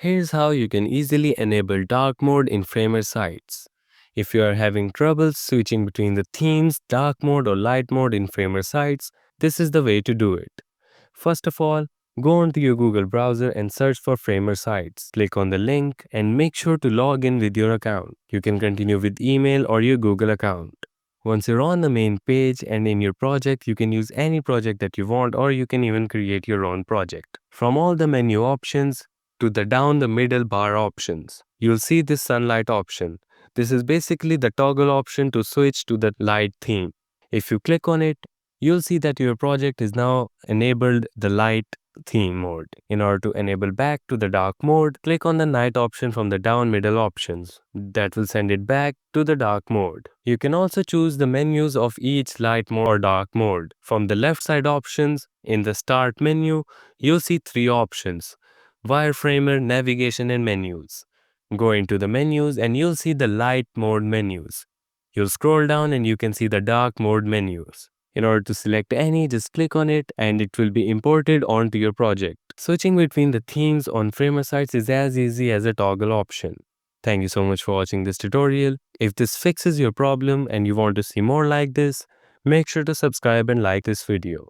Here's how you can easily enable dark mode in Framer sites. If you are having trouble switching between the themes, dark mode or light mode in Framer sites, this is the way to do it. First of all, go onto your Google browser and search for Framer sites. Click on the link and make sure to log in with your account. You can continue with email or your Google account. Once you're on the main page and in your project, you can use any project that you want, or you can even create your own project. From all the menu options to the down the middle bar options, you'll see this sunlight option. This is basically the toggle option to switch to the light theme. If you click on it, you'll see that your project is now enabled the light theme mode. In order to enable back to the dark mode, click on the night option from the down middle options. That will send it back to the dark mode. You can also choose the menus of each light mode or dark mode. From the left side options, in the start menu, you'll see three options: wireframer, navigation and menus. Go into the menus and you'll see the light mode menus. You'll scroll down and you can see the dark mode menus. In order to select any, just click on it and it will be imported onto your project. Switching between the themes on Framer sites is as easy as a toggle option. Thank you so much for watching this tutorial. If this fixes your problem and you want to see more like this, make sure to subscribe and like this video.